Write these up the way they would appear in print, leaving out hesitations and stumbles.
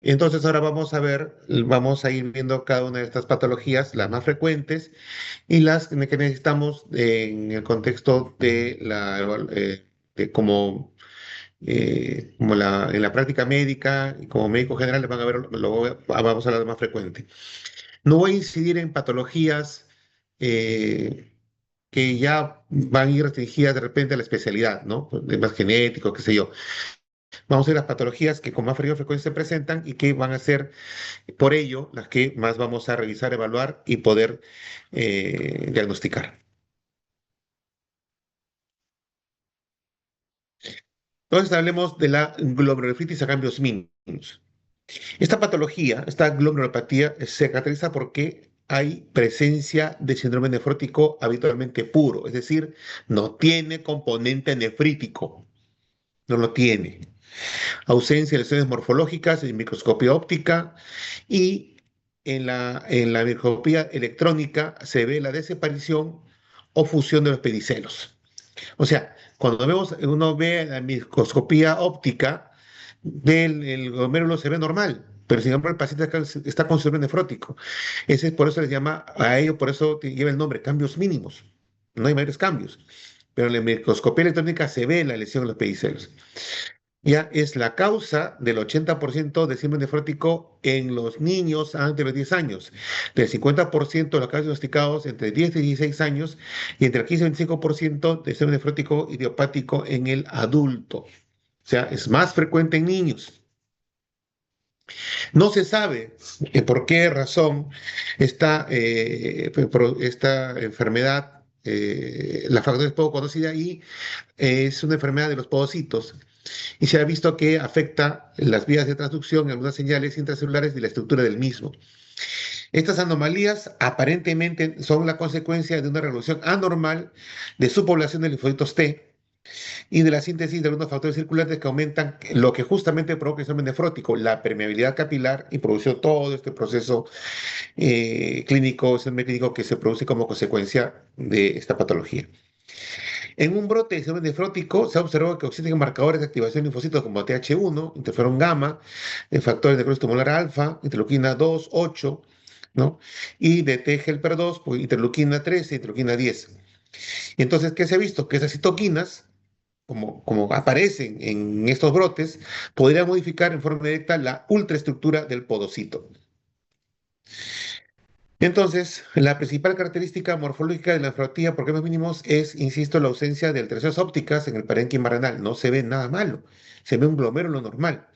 Entonces ahora vamos a ver, vamos a ir viendo cada una de estas patologías, las más frecuentes y las que necesitamos en el contexto de de en la práctica médica y como médico general van a ver, vamos a hablar de más frecuente. No voy a incidir en patologías eh, que ya van a ir restringidas de repente a la especialidad, ¿no? De más genético, qué sé yo. Vamos a ver las patologías que con más frecuencia se presentan y que van a ser, por ello, las que más vamos a revisar, evaluar y poder diagnosticar. Entonces, hablemos de la glomerulonefritis a cambios mínimos. Esta patología, esta glomerulopatía, se caracteriza porque hay presencia de síndrome nefrótico habitualmente puro, es decir, no tiene componente nefrítico, no lo tiene. Ausencia de lesiones morfológicas en microscopía óptica y en la microscopía electrónica se ve la desaparición o fusión de los pedicelos. O sea, cuando uno ve la microscopía óptica, el glomérulo se ve normal, pero sin embargo el paciente está con síndrome nefrótico. Ese es por eso les llama a ello, por eso lleva el nombre, cambios mínimos. No hay mayores cambios. Pero en la microscopía electrónica se ve la lesión en los pedicelos. Ya es la causa del 80% de síndrome nefrótico en los niños antes de los 10 años, del 50% de los casos diagnosticados entre 10 y 16 años y entre el 15 y 25% de síndrome nefrótico idiopático en el adulto. O sea, es más frecuente en niños. No se sabe por qué razón esta enfermedad, la factor es poco conocida y es una enfermedad de los podocitos y se ha visto que afecta las vías de transducción y algunas señales intracelulares de la estructura del mismo. Estas anomalías aparentemente son la consecuencia de una revolución anormal de su población de linfocitos T y de la síntesis de algunos factores circulantes que aumentan lo que justamente provoca el síndrome nefrótico, la permeabilidad capilar y produjo todo este proceso clínico, síndrome clínico que se produce como consecuencia de esta patología. En un brote de síndrome nefrótico se ha observado que existen marcadores de activación de linfocitos como Th1, interferón gamma, factores de necrosis tumoral alfa, interleuquina 2, 8, ¿no? Y de T-helper 2, pues, interleuquina 13, interleuquina 10. Y entonces, ¿qué se ha visto? Que esas citoquinas, como aparecen en estos brotes, podrían modificar en forma directa la ultraestructura del podocito. Entonces, la principal característica morfológica de la nefropatía por cambios mínimos es, insisto, la ausencia de alteraciones ópticas en el parénquima renal. No se ve nada malo, se ve un glomérulo normal.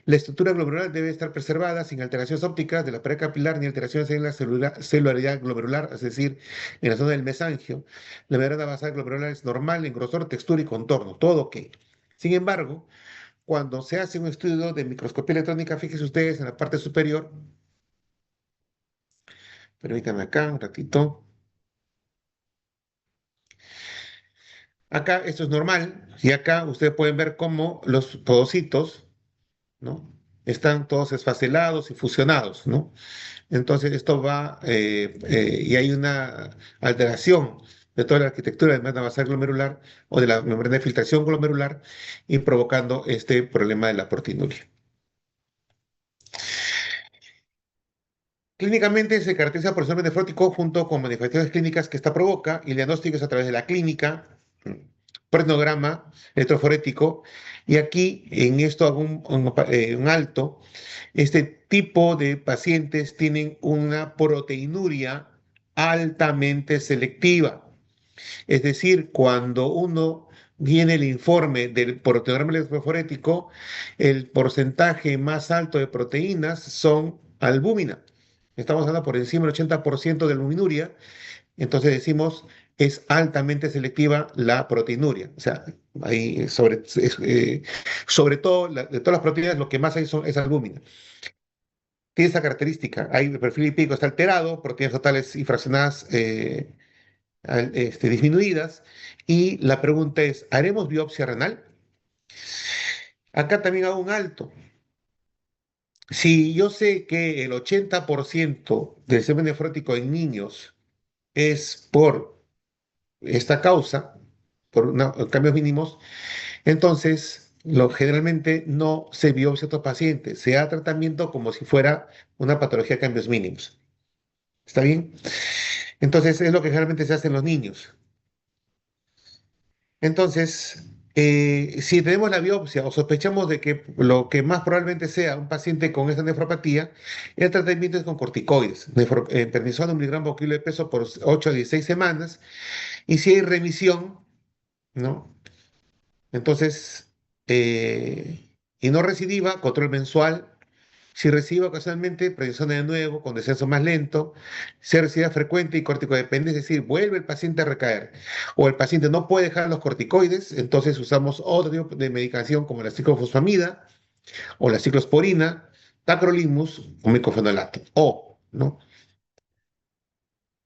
La estructura glomerular debe estar preservada sin alteraciones ópticas de la pared capilar ni alteraciones en la celularidad glomerular, es decir, en la zona del mesangio. La membrana basal glomerular es normal en grosor, textura y contorno, todo ok. Sin embargo, cuando se hace un estudio de microscopía electrónica, fíjense ustedes en la parte superior, permítanme acá un ratito. Acá esto es normal y acá ustedes pueden ver cómo los podocitos, ¿no? Están todos esfacelados y fusionados, ¿no? Entonces esto va y hay una alteración de toda la arquitectura de la membrana basal glomerular o de la membrana de filtración glomerular y provocando este problema de la proteinuria. Clínicamente se caracteriza por el síndrome nefrótico junto con manifestaciones clínicas que esta provoca y el diagnóstico es a través de la clínica, pernograma electroforético, y aquí en esto hago un alto. Este tipo de pacientes tienen una proteinuria altamente selectiva. Es decir, cuando uno viene el informe del proteinograma electroforético, el porcentaje más alto de proteínas son albúmina. Estamos hablando por encima del 80% de albuminuria, entonces decimos es altamente selectiva la proteinuria. O sea, ahí sobre todo, de todas las proteínas, lo que más hay es albúmina. Tiene esa característica. Hay el perfil lipídico está alterado, proteínas totales y fraccionadas disminuidas. Y la pregunta es, ¿haremos biopsia renal? Acá también hago un alto. Si yo sé que el 80% del sistema nefrótico en niños es por esta causa, cambios mínimos, entonces Generalmente no se biopsia a estos pacientes, se da tratamiento como si fuera una patología de cambios mínimos. ¿Está bien? Entonces, es lo que generalmente se hace en los niños. Entonces, si tenemos la biopsia o sospechamos de que lo que más probablemente sea un paciente con esta nefropatía, el tratamiento es con corticoides, prednisona, 1 miligramo por kilo de peso por 8 a 16 semanas, y si hay remisión, ¿no? Entonces, y no recidiva, control mensual. Si recibe ocasionalmente, prednisona de nuevo, con descenso más lento. Si recibe frecuente y corticodependencia, es decir, vuelve el paciente a recaer, o el paciente no puede dejar los corticoides, entonces usamos otro tipo de medicación como la ciclofosfamida o la ciclosporina, tacrolimus o micofenolato. O, ¿no?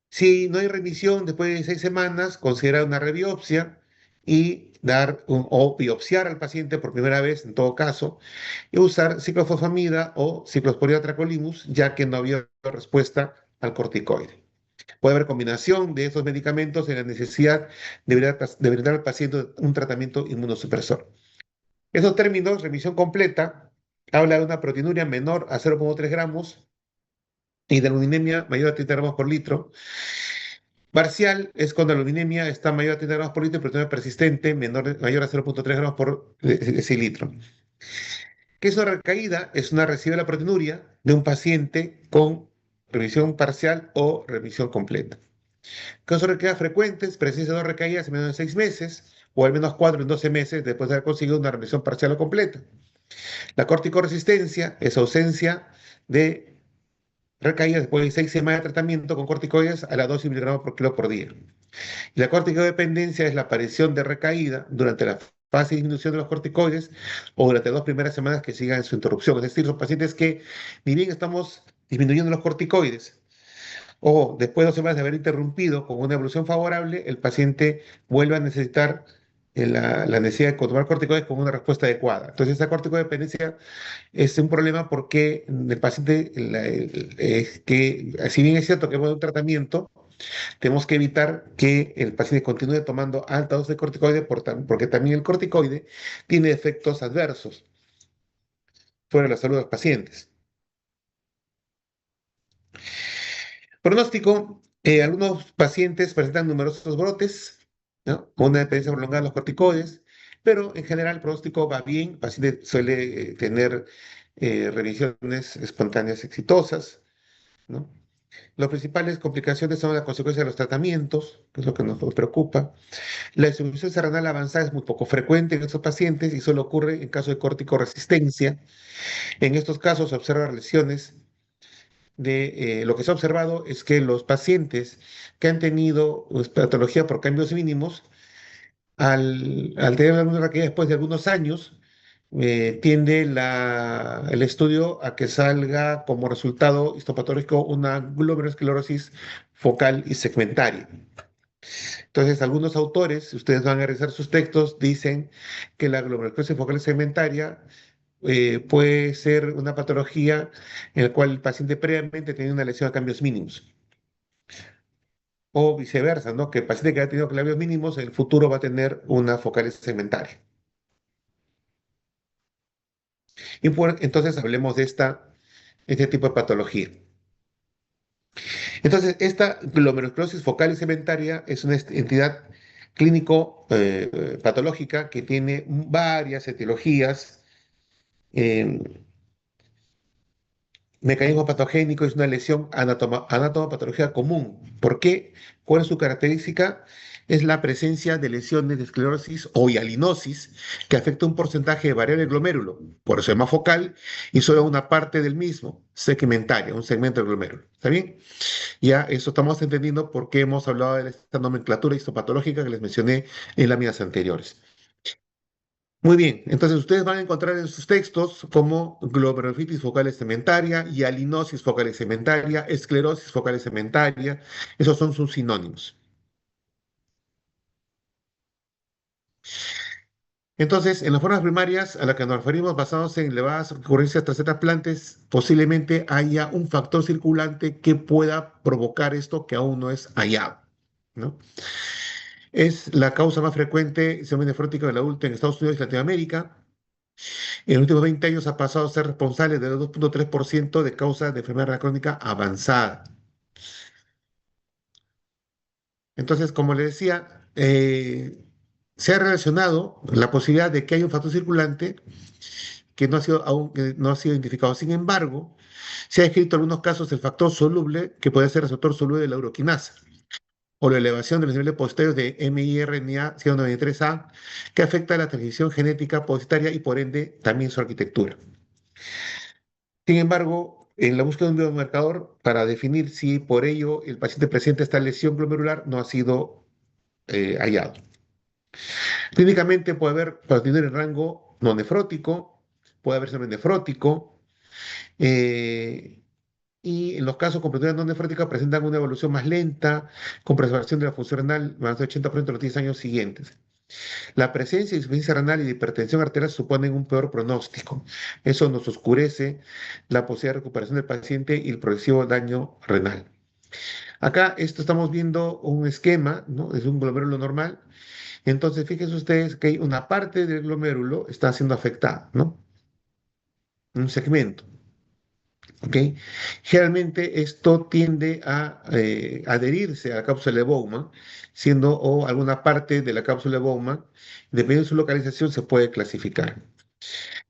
Si no hay remisión después de 6 semanas, considerar una rebiopsia y o biopsiar al paciente por primera vez, en todo caso, y usar ciclofosfamida o ciclosporina tacrolimus, ya que no había respuesta al corticoide. Puede haber combinación de esos medicamentos en la necesidad de brindar al paciente un tratamiento inmunosupresor. Esos términos, remisión completa, habla de una proteinuria menor a 0,3 gramos y de aluninemia mayor a 30 gramos por litro. Parcial es cuando la aluninemia está mayor a 30 gramos por litro y proteinuria persistente mayor a 0,3 gramos por decilitro. ¿Qué es una recaída? Es una recibe la proteinuria de un paciente con remisión parcial o remisión completa. ¿Qué son recaídas frecuentes? Presencia de 2 recaídas en menos de 6 meses o al menos 4 en 12 meses después de haber conseguido una remisión parcial o completa. La corticoresistencia es ausencia de recaídas después de 6 semanas de tratamiento con corticoides a la dosis miligramos por kilo por día. Y la corticodependencia es la aparición de recaída durante la fase de disminución de los corticoides o durante las 2 primeras semanas que sigan su interrupción. Es decir, son pacientes que, ni bien estamos disminuyendo los corticoides, o después de 2 semanas de haber interrumpido con una evolución favorable, el paciente vuelve a necesitar la necesidad de tomar corticoides con una respuesta adecuada. Entonces, esta corticodependencia es un problema porque el paciente, es que, si bien es cierto que hemos dado un tratamiento, tenemos que evitar que el paciente continúe tomando alta dosis de corticoide porque también el corticoide tiene efectos adversos sobre la salud de los pacientes. Pronóstico, algunos pacientes presentan numerosos brotes, ¿no? Con una dependencia prolongada de los corticoides, pero en general el pronóstico va bien, el paciente suele tener revisiones espontáneas exitosas, ¿no? Las principales complicaciones son las consecuencias de los tratamientos, que es lo que nos preocupa. La insuficiencia renal avanzada es muy poco frecuente en estos pacientes y solo ocurre en caso de corticoresistencia. En estos casos se observan lesiones lo que se ha observado es que los pacientes que han tenido patología por cambios mínimos, al tener alguna recaída después de algunos años, tiende el estudio a que salga como resultado histopatológico una glomerulosclerosis focal y segmentaria. Entonces, algunos autores, si ustedes van a revisar sus textos, dicen que la glomerulosclerosis focal y segmentaria puede ser una patología en la cual el paciente previamente tenía una lesión a cambios mínimos. O viceversa, ¿no? Que el paciente que ha tenido cambios mínimos, en el futuro va a tener una focal segmentaria. Entonces, hablemos de este tipo de patología. Entonces, esta glomerulosclerosis focal y segmentaria es una entidad clínico patológica que tiene varias etiologías. eh, Mecanismo patogénico es una lesión anatomopatología común. ¿Por qué? ¿Cuál es su característica? Es la presencia de lesiones de esclerosis o hialinosis que afecta un porcentaje de variable del glomérulo, por eso es más focal, y solo una parte del mismo, segmentaria, un segmento del glomérulo. ¿Está bien? Ya eso estamos entendiendo por qué hemos hablado de esta nomenclatura histopatológica que les mencioné en láminas anteriores. Muy bien, entonces ustedes van a encontrar en sus textos como glomerulonephritis focal segmentaria, hialinosis focal segmentaria, esclerosis focal segmentaria, esos son sus sinónimos. Entonces, en las formas primarias a las que nos referimos basados en elevadas recurrencias tras trasplantes, posiblemente haya un factor circulante que pueda provocar esto que aún no es hallado, ¿no? Es la causa más frecuente, sistema nefrótico del adulto en Estados Unidos y Latinoamérica. En los últimos 20 años ha pasado a ser responsable del 2,3% de causas de enfermedad renal crónica avanzada. Entonces, como le decía, se ha relacionado la posibilidad de que haya un factor circulante que no ha sido aún que no ha sido identificado. Sin embargo, se ha escrito en algunos casos el factor soluble que puede ser receptor soluble de la uroquinasa o la elevación de los niveles posteriores de miRNA 193A que afecta a la transcripción genética positaria y por ende también su arquitectura. Sin embargo, en la búsqueda de un biomarcador para definir si por ello el paciente presenta esta lesión glomerular no ha sido hallado. Clínicamente puede haber, para tener el rango no nefrótico, puede haber semen nefrótico, eh, y en los casos con proteinuria no nefrótica presentan una evolución más lenta, con preservación de la función renal más del 80% en los 10 años siguientes. La presencia de insuficiencia renal y de hipertensión arterial suponen un peor pronóstico. Eso nos oscurece la posibilidad de recuperación del paciente y el progresivo daño renal. Acá esto estamos viendo un esquema, ¿no? Es un glomérulo normal. Entonces, fíjense ustedes que hay una parte del glomérulo está siendo afectada, ¿no? Un segmento. ¿Ok? Generalmente esto tiende a adherirse a la cápsula de Bowman, siendo o alguna parte de la cápsula de Bowman, dependiendo de su localización, se puede clasificar.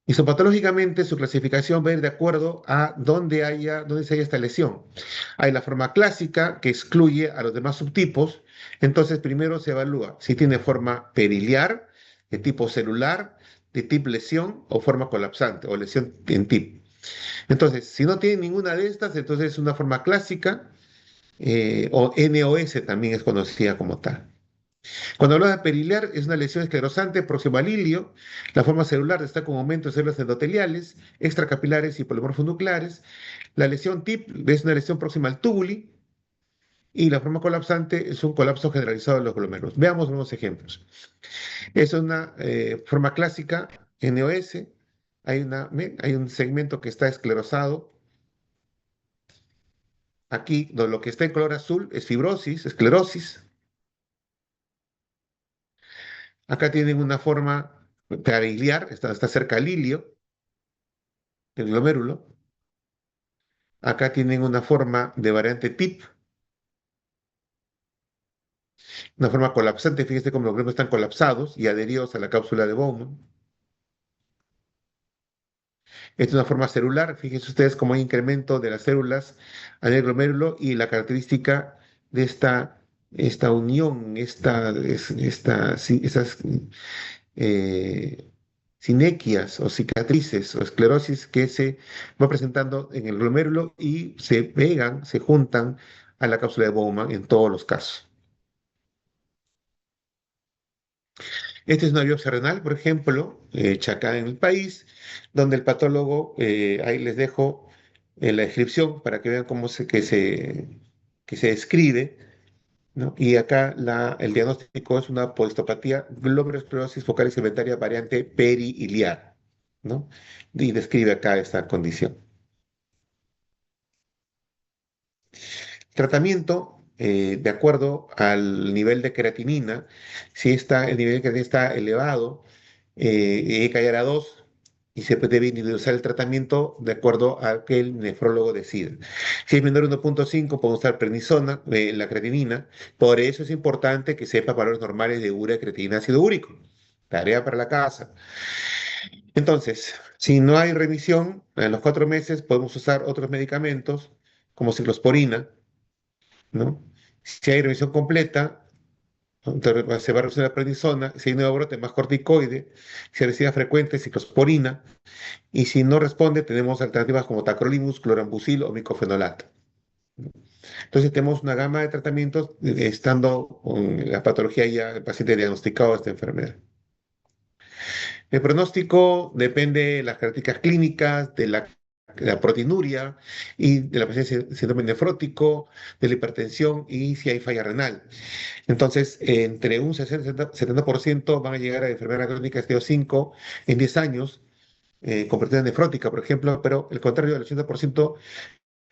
Histopatológicamente, su clasificación va a ir de acuerdo a dónde se haya esta lesión. Hay la forma clásica que excluye a los demás subtipos, entonces primero se evalúa si tiene forma periliar, de tipo celular, de tipo lesión o forma colapsante o lesión en TIP. Entonces, si no tiene ninguna de estas, entonces es una forma clásica o NOS también es conocida como tal. Cuando hablamos de periliar, es una lesión esclerosante próxima al ilio. La forma celular está con aumento de células endoteliales, extracapilares y polimorfonucleares. La lesión TIP es una lesión próxima al túbuli. Y la forma colapsante es un colapso generalizado de los glomérulos. Veamos unos ejemplos. Es una forma clásica, NOS. Hay un segmento que está esclerosado. Aquí lo que está en color azul es fibrosis, esclerosis. Acá tienen una forma periliar, está cerca al ilio, el glomérulo. Acá tienen una forma de variante TIP, una forma colapsante. Fíjense cómo los glomérulos están colapsados y adheridos a la cápsula de Bowman. Esta es una forma celular. Fíjense ustedes cómo hay incremento de las células en el glomérulo y la característica de esta unión, esas eh, sinequias o cicatrices o esclerosis que se va presentando en el glomérulo y se pegan, se juntan a la cápsula de Bowman en todos los casos. Esta es una biopsia renal, por ejemplo, hecha acá en el país, donde el patólogo, ahí les dejo la descripción para que vean que se describe, ¿no? Y acá el diagnóstico es una poistopatía glomerulosclerosis focal y segmentaria variante periliar, ¿no? Y describe acá esta condición. Tratamiento, de acuerdo al nivel de creatinina, si el nivel de creatinina está elevado, y que a 2 y se debe individualizar el tratamiento de acuerdo a que el nefrólogo decida. Si es menor a 1,5, podemos usar prednisona, la creatinina. Por eso es importante que sepa valores normales de urea, creatinina, ácido úrico. Tarea para la casa. Entonces, si no hay remisión, en los 4 meses podemos usar otros medicamentos como ciclosporina, ¿no? Si hay remisión completa, ¿no? Entonces se va a reducir la prednisona. Si hay nuevo brote, más corticoide. Si hay recidiva frecuente, ciclosporina. Y si no responde, tenemos alternativas como tacrolimus, clorambucil o micofenolato. Entonces tenemos una gama de tratamientos estando con la patología ya el paciente diagnosticado de esta enfermedad. El pronóstico depende de las características clínicas, de la proteinuria y de la presencia de síndrome nefrótico, de la hipertensión y si hay falla renal. Entonces, entre un 60-70% van a llegar a enfermedad crónica estado 5 en 10 años, con proteinuria nefrótica, por ejemplo, pero el contrario del 80%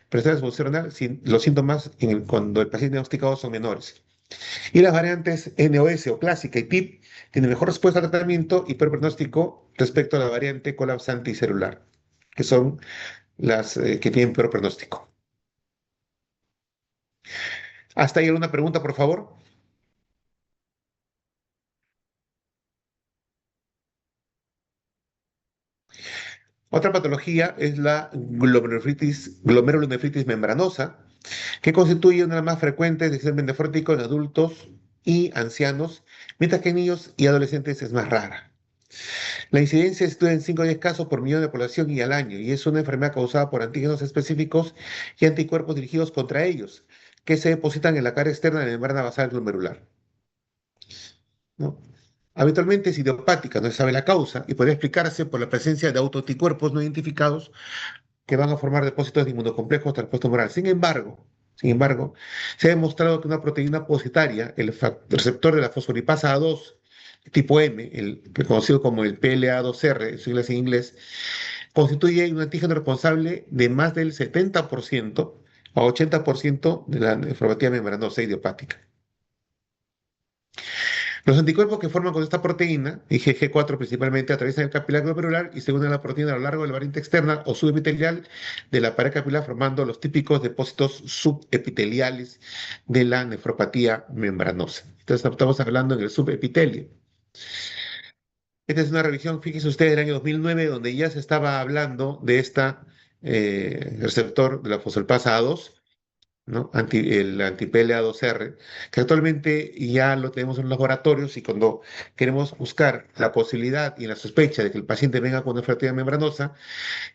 presenta disfunción renal, los síntomas cuando el paciente diagnosticado son menores. Y las variantes NOS o clásica y TIP tienen mejor respuesta al tratamiento y peor pronóstico respecto a la variante colapsante y celular, que son las que tienen peor pronóstico. ¿Hasta ahí alguna pregunta, por favor? Otra patología es la glomerulonefritis membranosa, que constituye una de las más frecuentes de sistema nefrótico en adultos y ancianos, mientras que en niños y adolescentes es más rara. La incidencia se estudia en 5 a 10 casos por millón de población y al año, y es una enfermedad causada por antígenos específicos y anticuerpos dirigidos contra ellos, que se depositan en la cara externa de la membrana basal glomerular, ¿no? Habitualmente es idiopática, no se sabe la causa, y puede explicarse por la presencia de autoanticuerpos no identificados que van a formar depósitos de inmunocomplejos tras tumoral. Sin embargo, se ha demostrado que una proteína positaria, el receptor de la fosfolipasa A2, tipo M, conocido como el PLA2R, siglas en inglés, constituye un antígeno responsable de más del 70% a 80% de la nefropatía membranosa idiopática. Los anticuerpos que forman con esta proteína, IgG4 principalmente, atraviesan el capilar glomerular y se unen a la proteína a lo largo de la variante externa o subepitelial de la pared capilar, formando los típicos depósitos subepiteliales de la nefropatía membranosa. Entonces, estamos hablando en el subepitelio. Esta es una revisión, fíjense ustedes, del año 2009, donde ya se estaba hablando de esta receptor de la fosfolipasa A2, ¿no? El anti-PLA2R, que actualmente ya lo tenemos en los laboratorios y cuando queremos buscar la posibilidad y la sospecha de que el paciente venga con una fractura membranosa,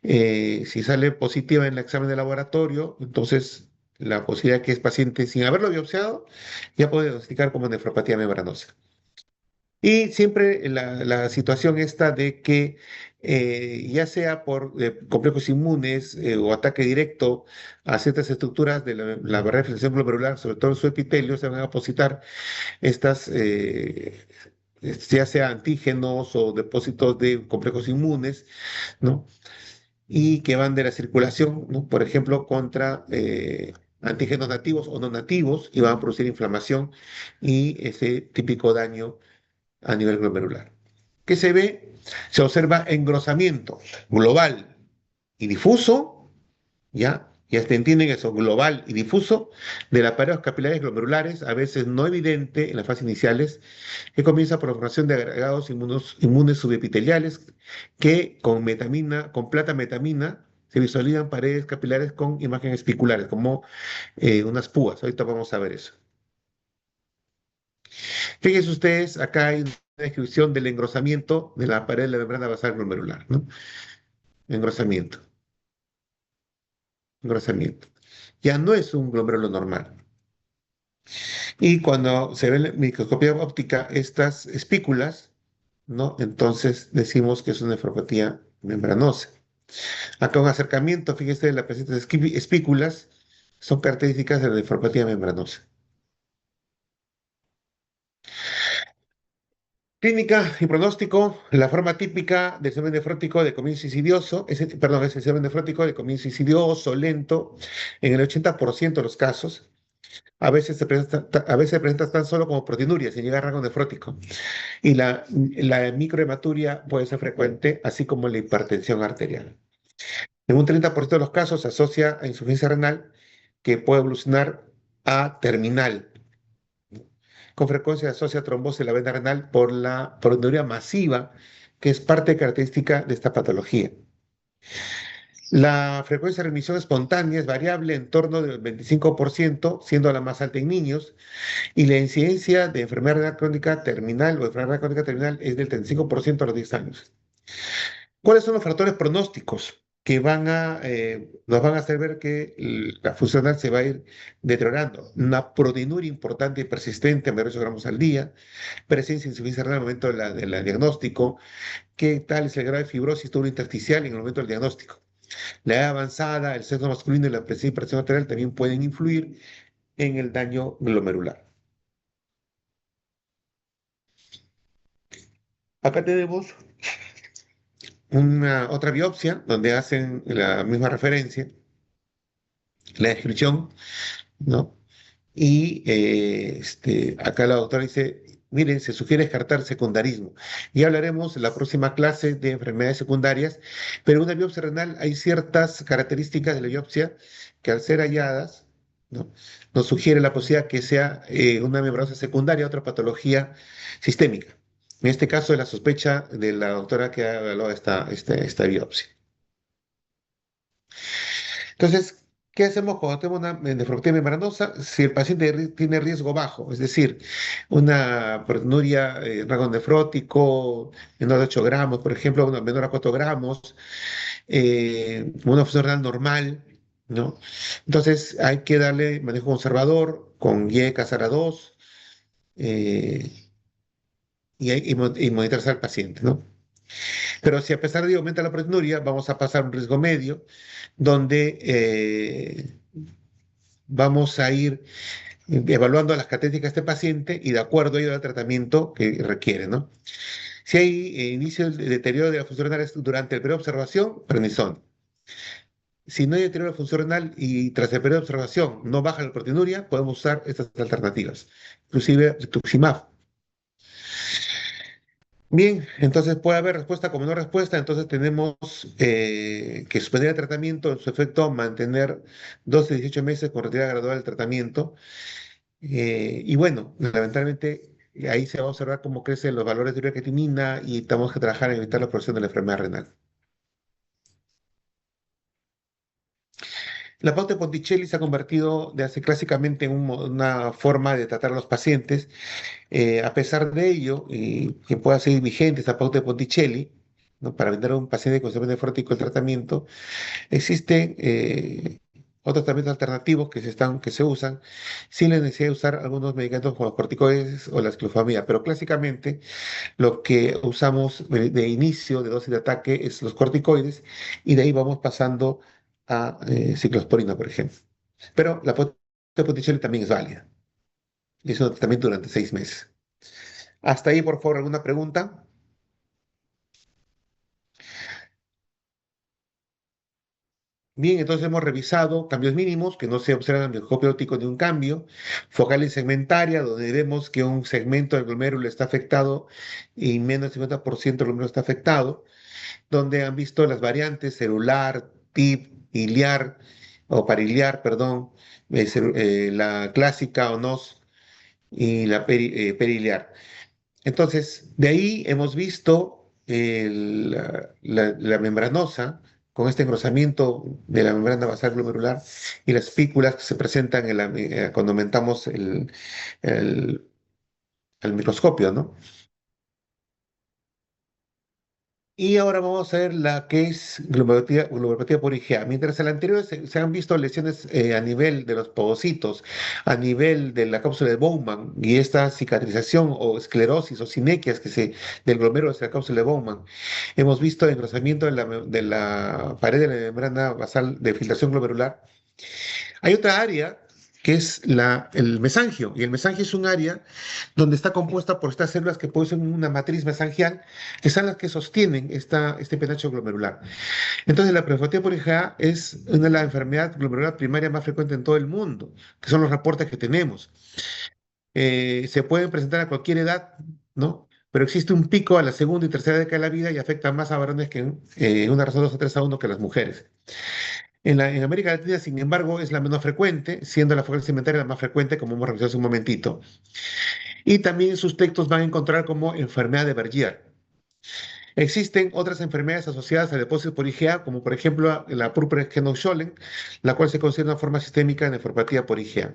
si sale positiva en el examen de laboratorio, entonces la posibilidad que es paciente sin haberlo biopsiado ya puede diagnosticar como nefropatía membranosa. Y siempre la situación esta de que ya sea por complejos inmunes o ataque directo a ciertas estructuras de la barrera de filtración glomerular, sobre todo en su epitelio, se van a depositar estas, ya sea antígenos o depósitos de complejos inmunes, ¿no? Y que van de la circulación, ¿no? Por ejemplo, contra antígenos nativos o no nativos y van a producir inflamación y ese típico daño a nivel glomerular. ¿Qué se ve? Se observa engrosamiento global y difuso, ¿ya? Ya se entienden eso, global y difuso, de las paredes capilares glomerulares, a veces no evidente en las fases iniciales, que comienza por la formación de agregados inmunes subepiteliales que con plata metamina se visualizan paredes capilares con imágenes espiculares, como unas púas. Ahorita vamos a ver eso. Fíjense ustedes, acá hay una descripción del engrosamiento de la pared de la membrana basal glomerular, ¿no? Engrosamiento, engrosamiento. Ya no es un glomérulo normal. Y cuando se ve en la microscopía óptica estas espículas, ¿no? Entonces decimos que es una nefropatía membranosa. Acá un acercamiento, fíjese, de las presentes espículas son características de la nefropatía membranosa. Clínica y pronóstico, la forma típica del sistema nefrótico de comienzo insidioso, perdón, es el sistema nefrótico de comienzo insidioso, lento, en el 80% de los casos. A veces se presenta tan solo como proteinuria, sin llegar a rango nefrótico. Y la microhematuria puede ser frecuente, así como la hipertensión arterial. En un 30% de los casos se asocia a insuficiencia renal que puede evolucionar a terminal. Con frecuencia se asocia trombosis de la vena renal por la proteinuria masiva, que es parte característica de esta patología. La frecuencia de remisión espontánea es variable en torno del 25%, siendo la más alta en niños, y la incidencia de enfermedad renal crónica terminal o enfermedad crónica terminal es del 35% a los 10 años. ¿Cuáles son los factores pronósticos que nos van a hacer ver que la función renal se va a ir deteriorando? Una proteinuria importante y persistente, a 8 gramos al día, presencia de insuficiencia renal al momento de diagnóstico, qué tal es el grado de fibrosis intersticial en el momento del diagnóstico. La edad avanzada, el sexo masculino y la presencia de presión arterial también pueden influir en el daño glomerular. Acá tenemos una otra biopsia donde hacen la misma referencia, la descripción, ¿no? Y acá la doctora dice, miren, se sugiere descartar secundarismo. Y hablaremos en la próxima clase de enfermedades secundarias, pero en una biopsia renal hay ciertas características de la biopsia que al ser halladas, ¿no? Nos sugiere la posibilidad que sea una membranosa secundaria, otra patología sistémica. En este caso, la sospecha de la doctora que ha evaluado esta biopsia. Entonces, ¿qué hacemos cuando tenemos una nefropatía membranosa? Si el paciente tiene riesgo bajo, es decir, una proteinuria, rango nefrótico menor de 8 gramos, por ejemplo, menor a 4 gramos, una función renal normal, ¿no? Entonces, hay que darle manejo conservador con IE Casara 2 eh, y monitorizar al paciente, ¿no? Pero si a pesar de ello aumenta la proteinuria, vamos a pasar a un riesgo medio, donde vamos a ir evaluando las características de este paciente y de acuerdo a ello al tratamiento que requiere, ¿no? Si hay inicio del deterioro de la función renal durante el periodo de observación, prednisona. Si no hay deterioro de la función renal y tras el periodo de observación no baja la proteinuria, podemos usar estas alternativas, inclusive rituximab. Bien, entonces puede haber respuesta como no respuesta, entonces tenemos que suspender el tratamiento, en su efecto mantener 12 a 18 meses con retirada gradual del tratamiento. Y bueno, lamentablemente ahí se va a observar cómo crecen los valores de urea creatinina y tenemos que trabajar en evitar la progresión de la enfermedad renal. La pauta de Ponticelli se ha convertido de hace clásicamente en una forma de tratar a los pacientes. A pesar de ello, y que pueda seguir vigente esta pauta de Ponticelli, ¿no? Para brindar a un paciente con síndrome nefrótico el tratamiento, existen otros tratamientos alternativos que se usan sin la necesidad de usar algunos medicamentos como los corticoides o la ciclofamida, pero clásicamente lo que usamos de inicio de dosis de ataque es los corticoides y de ahí vamos pasando a ciclosporina, por ejemplo. Pero la potencial también es válida. Y es un tratamiento durante 6 meses. Hasta ahí, por favor, ¿alguna pregunta? Bien, entonces hemos revisado cambios mínimos, que no se observan en el microscopio óptico de un cambio, focal y segmentaria, donde vemos que un segmento del glomérulo está afectado y menos del 50% del glomérulo está afectado, donde han visto las variantes celular, TIP, iliar o pariliar, perdón, la clásica o NOS y la periliar. Entonces, de ahí hemos visto la membranosa con este engrosamiento de la membrana basal glomerular y las espículas que se presentan cuando aumentamos el- el microscopio, ¿no? Y ahora vamos a ver la que es glomerulopatía por IgA. Mientras en la anterior se han visto lesiones a nivel de los podocitos, a nivel de la cápsula de Bowman y esta cicatrización o esclerosis o sinequias del glomérulo hacia la cápsula de Bowman. Hemos visto engrosamiento de la pared de la membrana basal de filtración glomerular. Hay otra área que es el mesangio, y el mesangio es un área donde está compuesta por estas células que pueden ser una matriz mesangial, que son las que sostienen este penacho glomerular. Entonces, la pleurofatía por IgA es una de las enfermedades glomerular primaria más frecuentes en todo el mundo, que son los reportes que tenemos. Se pueden presentar a cualquier edad, ¿no? Pero existe un pico a la segunda y tercera década de la vida y afecta más a varones que una razón 2 o 3 a 1 que a las mujeres. En América Latina, sin embargo, es la menos frecuente, siendo la focal segmentaria la más frecuente, como hemos revisado hace un momentito. Y también en sus textos van a encontrar como enfermedad de Bergier. Existen otras enfermedades asociadas al depósito por IgA, como por ejemplo la púrpura Schenck-Schollen, la cual se considera una forma sistémica de nefropatía por IgA.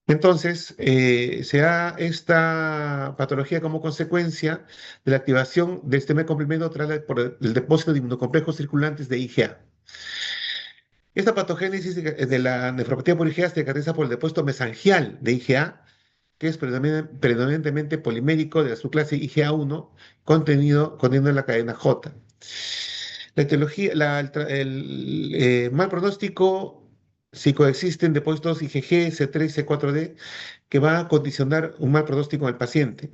Entonces, se da esta patología como consecuencia de la activación del sistema de complemento por el depósito de inmunocomplejos circulantes de IgA. Esta patogénesis de la nefropatía por IgA se caracteriza por el depósito mesangial de IgA, que es predominantemente polimérico de la subclase IgA1, contenido en la cadena J. La etiología, mal pronóstico, si coexisten depósitos IgG, C3, C4d, que va a condicionar un mal pronóstico en el paciente.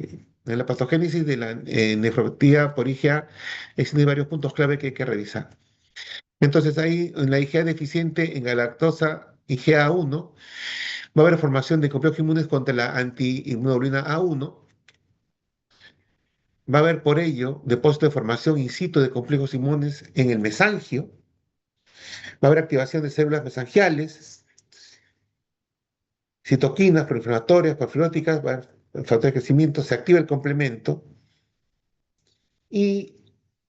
En la patogénesis de la nefropatía por IgA existen varios puntos clave que hay que revisar. Entonces, ahí en la IgA deficiente en galactosa IgA1, Va a haber formación de complejos inmunes contra la antiinmunoglobulina A1. Va a haber por ello depósito de formación in situ de complejos inmunes en el mesangio. Va a haber activación de células mesangiales, citoquinas proinflamatorias, profiláticas, va a haber factor de crecimiento, se activa el complemento y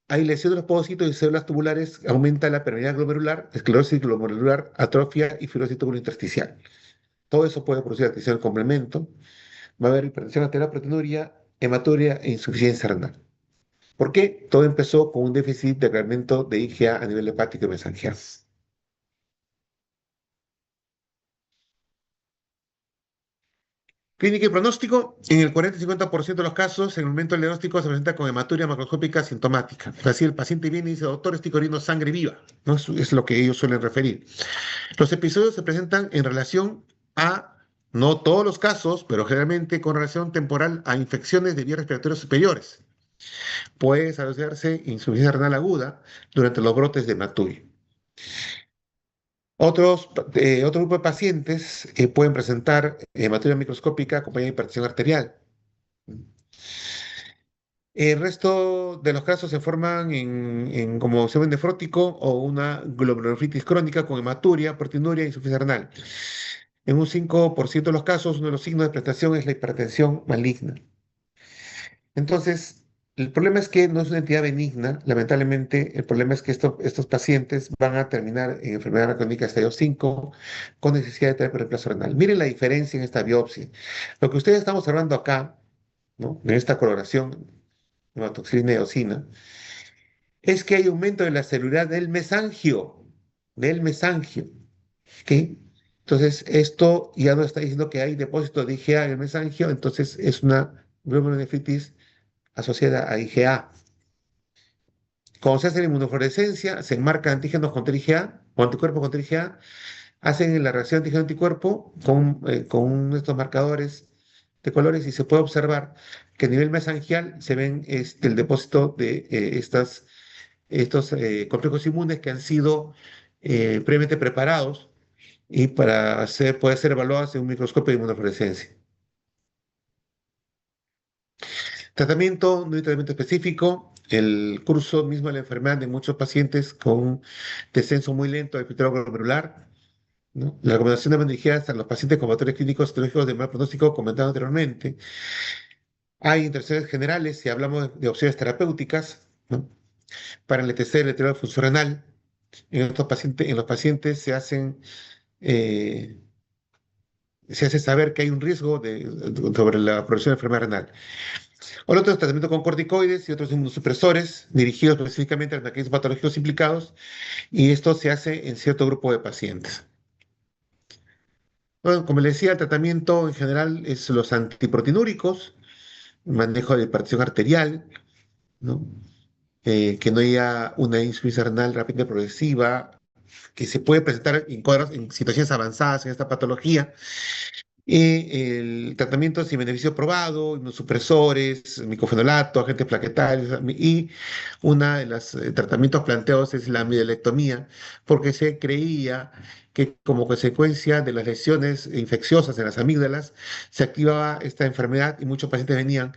hay lesión de los pocitos y células tubulares, aumenta la permeabilidad glomerular, esclerosis glomerular, atrofia y fibrosis intersticial. Todo eso puede producir activación del complemento. Va a haber hipertensión arterial, proteinuria, hematuria e insuficiencia renal. ¿Por qué? Todo empezó con un déficit de incremento de IgA a nivel hepático y mesangial. Clínica y pronóstico, en el 40-50% de los casos, en el momento del diagnóstico se presenta con hematuria macroscópica sintomática. Es decir, el paciente viene y dice, doctor, estoy corriendo sangre viva, ¿no? Es lo que ellos suelen referir. Los episodios se presentan en relación a, no todos los casos, pero generalmente con relación temporal a infecciones de vías respiratorias superiores. Puede desarrollarse insuficiencia renal aguda durante los brotes de hematuria. Otro grupo de pacientes pueden presentar hematuria microscópica acompañada de hipertensión arterial. El resto de los casos se forman en como semen nefrótico o una glomerulonefritis crónica con hematuria, proteinuria e insuficiencia renal. En un 5% de los casos, uno de los signos de presentación es la hipertensión maligna. Entonces, el problema es que no es una entidad benigna, lamentablemente, el problema es que estos pacientes van a terminar en enfermedad crónica estadio 5 con necesidad de terapia de reemplazo renal. Miren la diferencia en esta biopsia. Lo que ustedes estamos hablando acá, ¿no? En esta coloración, hematoxilina y eosina, es que hay aumento de la celularidad del mesangio, ¿ok? Entonces, esto ya nos está diciendo que hay depósito de IgA en el mesangio, entonces es una glomerulonefritis asociada a IgA. Cuando se hace la inmunofluorescencia, se enmarcan antígenos contra IgA o anticuerpos contra IgA, hacen la reacción antígeno-anticuerpo con estos marcadores de colores y se puede observar que a nivel mesangial se ven el depósito de estos complejos inmunes que han sido previamente preparados y puede ser evaluados en un microscopio de inmunofluorescencia. Tratamiento, no hay tratamiento específico. El curso mismo de la enfermedad de muchos pacientes con descenso muy lento del filtrado glomerular, ¿no? La recomendación de dirigida a los pacientes con factores clínicos etiológicos de mal pronóstico comentado anteriormente. Hay intervenciones generales si hablamos de opciones terapéuticas, ¿no? Para enlentecer el deterioro de función renal. En los pacientes se hace saber que hay un riesgo sobre la progresión de enfermedad renal. Otros tratamientos con corticoides y otros inmunosupresores dirigidos específicamente a los mecanismos patológicos implicados, y esto se hace en cierto grupo de pacientes. Bueno, como les decía, el tratamiento en general es los antiproteinúricos, manejo de hipertensión arterial, ¿no? Que no haya una insuficiencia renal rápida y progresiva, que se puede presentar en situaciones avanzadas en esta patología. El tratamiento sin beneficio probado, inmunosupresores, micofenolato, agentes plaquetarios, y uno de los tratamientos planteados es la amidalectomía, porque se creía que como consecuencia de las lesiones infecciosas en las amígdalas se activaba esta enfermedad y muchos pacientes venían,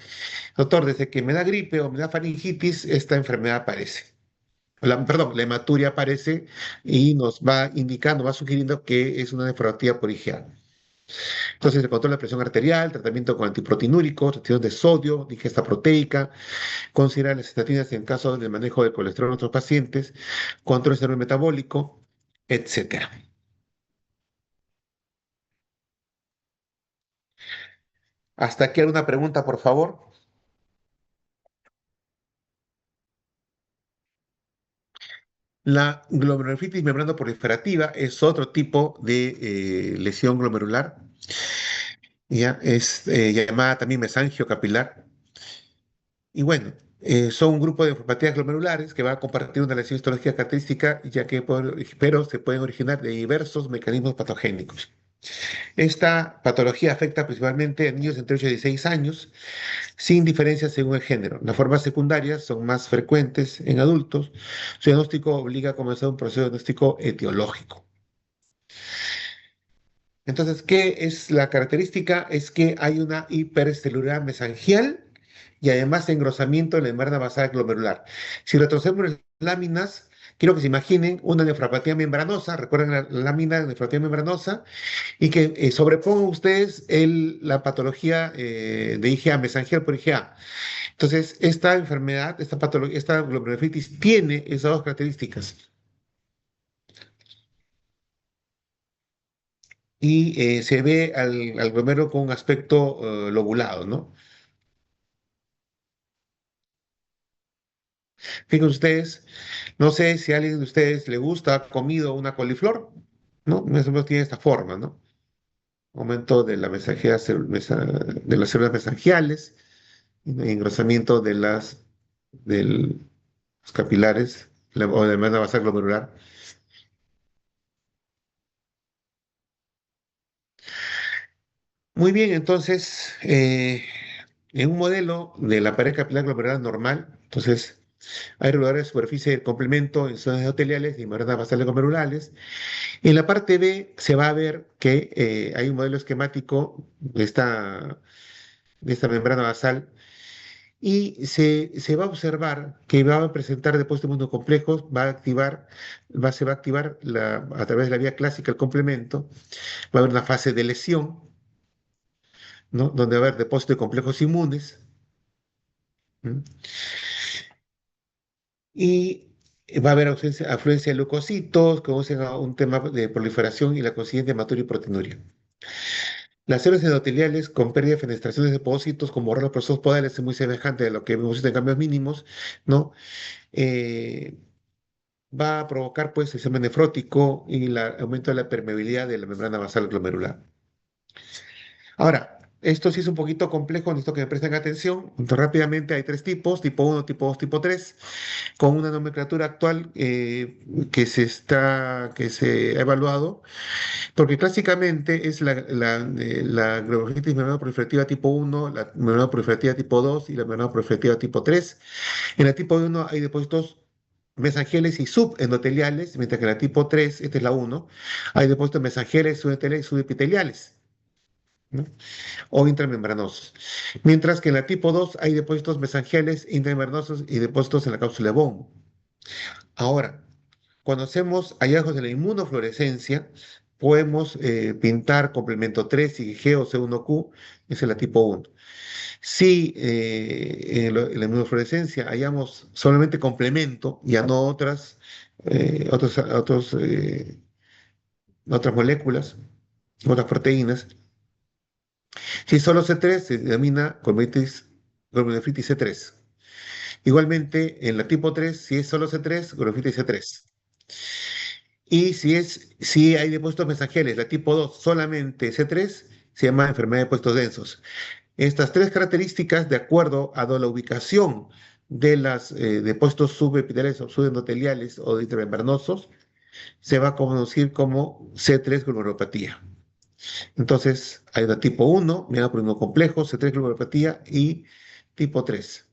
doctor, desde que me da gripe o me da faringitis, esta enfermedad aparece. Perdón, la hematuria aparece y nos va indicando, va sugiriendo que es una nefropatía por IgA. Entonces, el control de la presión arterial, tratamiento con antiproteinúricos, restricción de sodio, digesta proteica, considerar las estatinas en caso del manejo del colesterol en otros pacientes, control del sistema metabólico, etcétera. ¿Hasta aquí alguna pregunta, por favor? La glomerulonefritis membranoproliferativa es otro tipo de lesión glomerular, ya es llamada también mesangio capilar. Y bueno, son un grupo de enfermedades glomerulares que va a compartir una lesión histológica característica, ya que pero se pueden originar de diversos mecanismos patogénicos. Esta patología afecta principalmente a niños entre 8 y 16 años, sin diferencia según el género. Las formas secundarias son más frecuentes en adultos. Su diagnóstico obliga a comenzar un proceso diagnóstico etiológico. Entonces, ¿qué es la característica? Es que hay una hipercelularidad mesangial y además engrosamiento de la membrana basal glomerular. Si retrocedemos las láminas, quiero que se imaginen una nefropatía membranosa, recuerden la lámina de nefropatía membranosa, y que sobrepongan ustedes la patología de IgA, mesangial por IgA. Entonces, esta enfermedad, esta patología, esta glomerulonefritis tiene esas dos características. Y se ve al glomérulo con un aspecto lobulado, ¿no? Fíjense ustedes, no sé si a alguien de ustedes le gusta, ha comido una coliflor, ¿no? Más o menos tiene esta forma, ¿no? Aumento de la mensajería de las células mesangiales, ¿no? Y engrosamiento de los capilares o de la masa glomerular. Muy bien, entonces, en un modelo de la pared capilar glomerular normal, entonces hay reguladores de superficie del complemento en zonas endoteliales y membranas basales glomerulares. En la parte B se va a ver que hay un modelo esquemático de esta membrana basal y se va a observar que va a presentar depósitos inmunocomplejos, se va a activar a través de la vía clásica el complemento, va a haber una fase de lesión, ¿no? Donde va a haber depósito de complejos inmunes. ¿Mm? Y va a haber afluencia de leucocitos, que conducen a un tema de proliferación y la consiguiente hematuria y proteinuria. Las células endoteliales con pérdida de fenestración de depósitos, como borrar los procesos podales, es muy semejante a lo que hemos visto en cambios mínimos, ¿no? Eh, Va a provocar, pues, el sistema nefrótico y el aumento de la permeabilidad de la membrana basal glomerular. Ahora, esto sí es un poquito complejo, necesito que me presten atención. Entonces, rápidamente hay tres tipos, tipo uno, tipo 2, tipo 3, con una nomenclatura actual que se ha evaluado, porque clásicamente es la glomerulitis membranoproliferativa tipo uno, la membranoproliferativa tipo 2 y la membranoproliferativa tipo 3. En la tipo uno hay depósitos mesangiales y subendoteliales, mientras que en la tipo 3, esta es la uno, hay depósitos mesangiales, subendoteliales y subepiteliales, ¿no? O intramembranosos. Mientras que en la tipo 2 hay depósitos mesangiales, intramembranosos y depósitos en la cápsula de Bowman. Ahora, cuando hacemos hallazgos de la inmunofluorescencia, podemos pintar complemento 3 y G o C1Q, esa es la tipo uno. Si en la inmunofluorescencia hallamos solamente complemento, ya no otras moléculas, otras proteínas, si es solo C3, se denomina glomerulonefritis C3. Igualmente, en la tipo 3, si es solo C3, glomerulonefritis C3. Y si hay depósitos mensajeros, la tipo 2 solamente C3, se llama enfermedad de depósitos densos. Estas tres características, de acuerdo a la ubicación de los depósitos subepiteliales o subendoteliales o intramembranosos, se va a conocer como C3 glomerulopatía. Entonces, hay una tipo 1, por complejo, C3 glomerulopatía y tipo 3.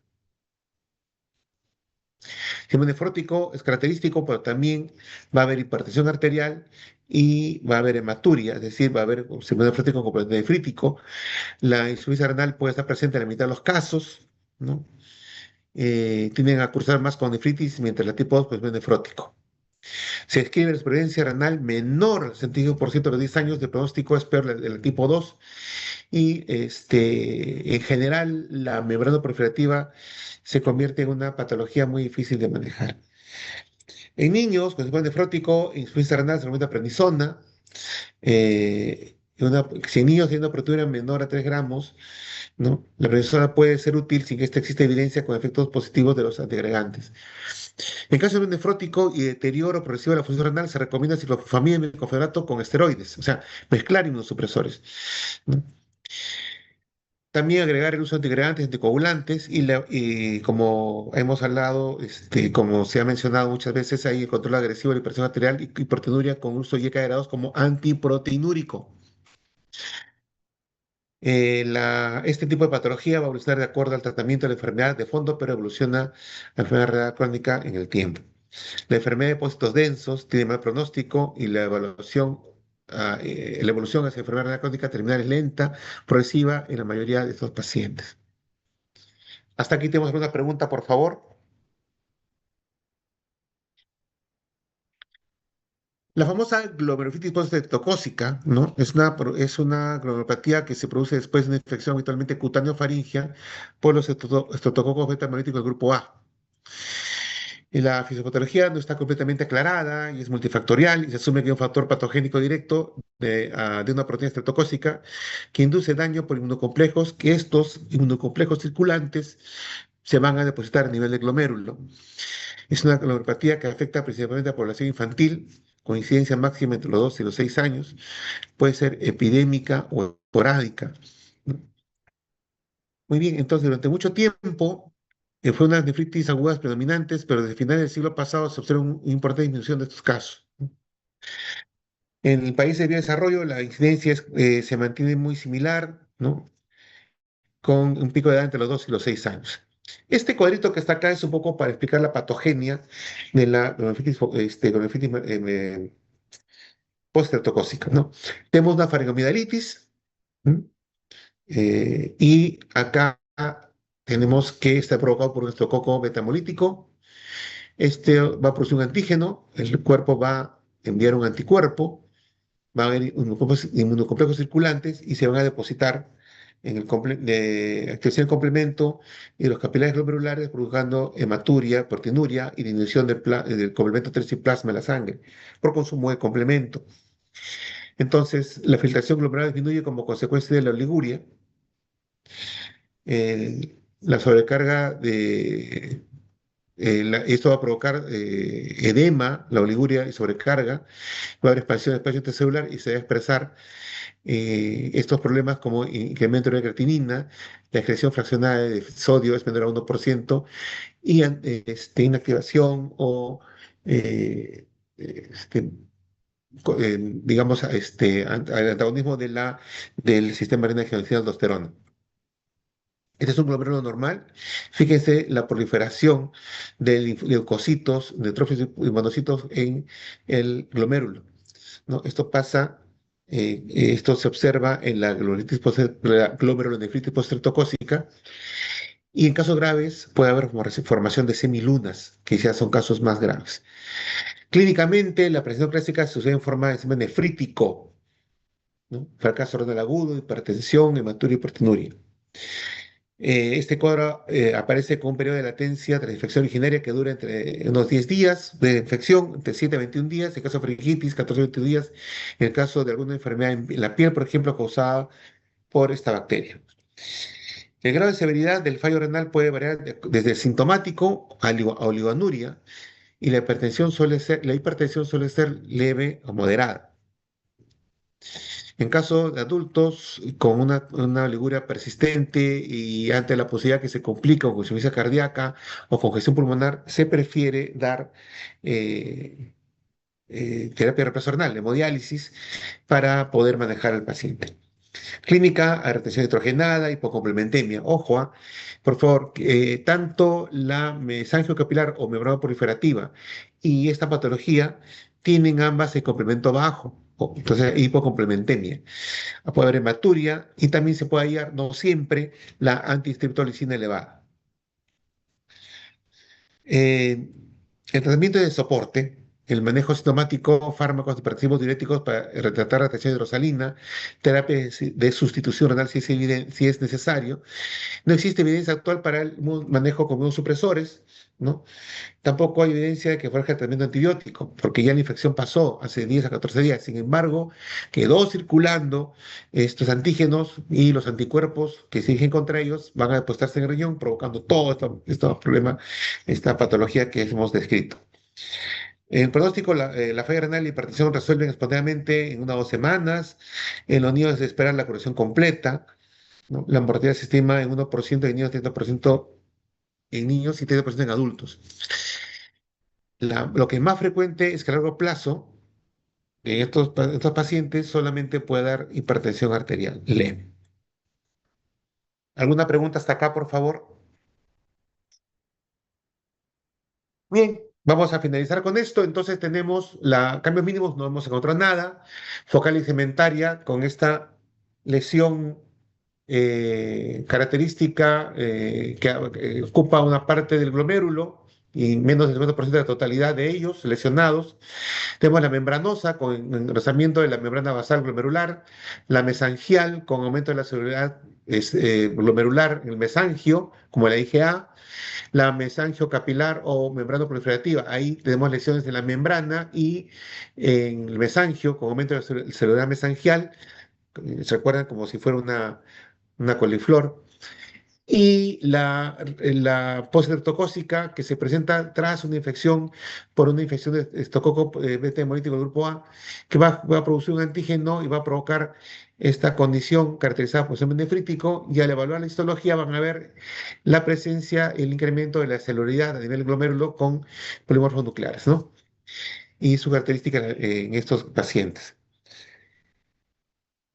Sistema nefrótico es característico, pero también va a haber hipertensión arterial y va a haber hematuria, es decir, va a haber sistema nefrótico completamente nefrítico. La insuficiencia renal puede estar presente en la mitad de los casos, ¿no? Tienden a cursar más con nefritis, mientras la tipo 2 pues, es nefrótico. Se describe la supervivencia renal menor al 65% de los 10 años, de pronóstico es peor la tipo 2 y en general la membrana proliferativa se convierte en una patología muy difícil de manejar. En niños con sistema nefrótico, insuficiencia renal se aumenta prednisona. Si en niños tienen una proteinuria menor a 3 gramos, ¿no? La prednisona puede ser útil sin que exista evidencia con efectos positivos de los antiagregantes. En caso de un nefrótico y deterioro progresivo de la función renal, se recomienda ciclofosfamida y mecofedrato con esteroides, o sea, mezclar inmunosupresores, ¿no? También agregar el uso de antiagregantes, anticoagulantes y como hemos hablado, como se ha mencionado muchas veces, hay el control agresivo de la hipertensión arterial y proteinuria con uso de YK como antiproteinúrico. Este tipo de patología va a evolucionar de acuerdo al tratamiento de la enfermedad de fondo, pero evoluciona a la enfermedad renal crónica en el tiempo. La enfermedad de depósitos densos tiene mal pronóstico y la evaluación la evolución hacia enfermedad renal crónica terminal es lenta, progresiva en la mayoría de estos pacientes. Hasta aquí tenemos alguna pregunta, por favor. La famosa glomerulitis postreptocócica, ¿no? Es una glomerulopatía que se produce después de una infección habitualmente cutáneo-faríngea por los estreptococos beta hemolíticos del grupo A. Y la fisiopatología no está completamente aclarada y es multifactorial y se asume que hay un factor patogénico directo de una proteína estreptocócica que induce daño por inmunocomplejos, que estos inmunocomplejos circulantes se van a depositar a nivel de glomérulo. Es una glomerulopatía que afecta principalmente a la población infantil, con incidencia máxima entre los 2 y los 6 años, puede ser epidémica o esporádica. Muy bien, entonces durante mucho tiempo fue una nefritis agudas predominantes, pero desde finales del siglo pasado se observa una importante disminución de estos casos. En el país de desarrollo la incidencia se mantiene muy similar, ¿no? Con un pico de edad entre los 2 y los 6 años. Este cuadrito que está acá es un poco para explicar la patogenia de la bronquitis postreptocócica, ¿no? Tenemos una faringomidalitis, ¿m? Y acá tenemos que está provocado por nuestro coco betamolítico. Este va a producir un antígeno, el cuerpo va a enviar un anticuerpo, va a haber inmunocomplejos circulantes y se van a depositar en de activación del complemento y los capilares glomerulares, provocando hematuria, proteinuria y disminución del complemento 3 y plasma en la sangre por consumo de complemento. Entonces, la filtración glomerular disminuye como consecuencia de la oliguria. La sobrecarga esto va a provocar edema, la oliguria y sobrecarga, va a haber expansión del espacio intercelular y se va a expresar estos problemas como incremento de la creatinina, la excreción fraccionada de sodio es menor a 1% y inactivación o eh, este, digamos, al antagonismo del sistema renal angiotensina aldosterona. Este es un glomérulo normal. Fíjense la proliferación de leucocitos, neutrófilos y monocitos en el glomérulo, ¿no? Esto se observa en la glomerulonefritis postreptocócica y en casos graves puede haber formación de semilunas, que ya son casos más graves. Clínicamente, la presentación clásica sucede en forma de sistema nefrítico, ¿no? Fracaso renal agudo, hipertensión, hematuria y proteinuria. Este cuadro aparece con un periodo de latencia tras infección originaria que dura entre unos 10 días de infección, entre 7 a 21 días, en el caso de faringitis, 14 a 21 días, en el caso de alguna enfermedad en la piel, por ejemplo, causada por esta bacteria. El grado de severidad del fallo renal puede variar desde sintomático a oligonuria y la hipertensión suele ser leve o moderada. En caso de adultos con una oliguria persistente y ante la posibilidad que se complica con insuficiencia cardíaca o congestión pulmonar, se prefiere dar eh, terapia reemplazo hemodiálisis, para poder manejar al paciente. Clínica, a retención nitrogenada, hipocomplementemia. Ojo, por favor, tanto la mesangio capilar o membrana proliferativa y esta patología tienen ambas el complemento bajo, entonces hipocomplementemia. Puede haber hematuria y también se puede hallar, no siempre, la antistreptolicina elevada. Eh, el tratamiento de soporte, el manejo sintomático, fármacos hipertensivos diuréticos para retratar la tensión hidrosalina, terapia de sustitución renal si es necesario. No existe evidencia actual para el manejo con supresores, ¿no? Tampoco hay evidencia de que fue el tratamiento antibiótico, porque ya la infección pasó hace 10 a 14 días. Sin embargo, quedó circulando estos antígenos y los anticuerpos que se dirigen contra ellos van a depositarse en el riñón, provocando todo este problema, esta patología que hemos descrito. En pronóstico, la falla renal y la hipertensión resuelven espontáneamente en 1 o 2 semanas. En los niños se espera la curación completa, ¿no? La mortalidad se estima en 1% de niños, 30% en niños y 30% en adultos. Lo que es más frecuente es que a largo plazo, en estos pacientes solamente puede dar hipertensión arterial leve. ¿Alguna pregunta hasta acá, por favor? Bien, Vamos a finalizar con esto. Entonces tenemos cambios mínimos, no hemos encontrado nada. Focal y segmentaria con esta lesión característica que ocupa una parte del glomérulo y menos del 50% de la totalidad de ellos lesionados. Tenemos la membranosa con engrosamiento de la membrana basal glomerular, la mesangial con aumento de la celularidad glomerular en el mesangio, como la IgA, la mesangiocapilar o membrana proliferativa. Ahí tenemos lesiones en la membrana y en el mesangio con aumento de la celularidad mesangial. ¿Se acuerdan? Como si fuera una coliflor. Y la postreptocócica que se presenta tras una infección por una infección de estococo beta hemolítico grupo A, que va a producir un antígeno y va a provocar esta condición caracterizada por sistema nefrítico. Y al evaluar la histología van a ver la presencia, el incremento de la celularidad a nivel glomérulo con polimorfos nucleares, ¿no? Y su característica en estos pacientes.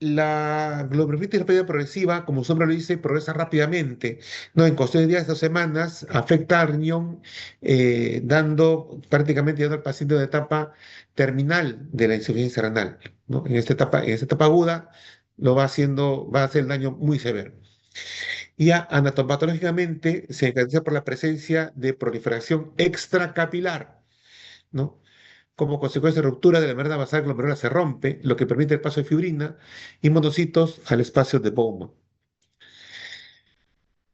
La glomerulitis rápida progresiva, como su nombre lo dice, progresa rápidamente, ¿no? En cuestión de días, 2 semanas, afecta al riñón, dando al paciente una etapa terminal de la insuficiencia renal, ¿no? En esta etapa aguda, va a hacer el daño muy severo. Y ya anatomopatológicamente se caracteriza por la presencia de proliferación extracapilar, ¿no? Como consecuencia de ruptura de la membrana basal glomerular se rompe, lo que permite el paso de fibrina y monocitos al espacio de Bowman.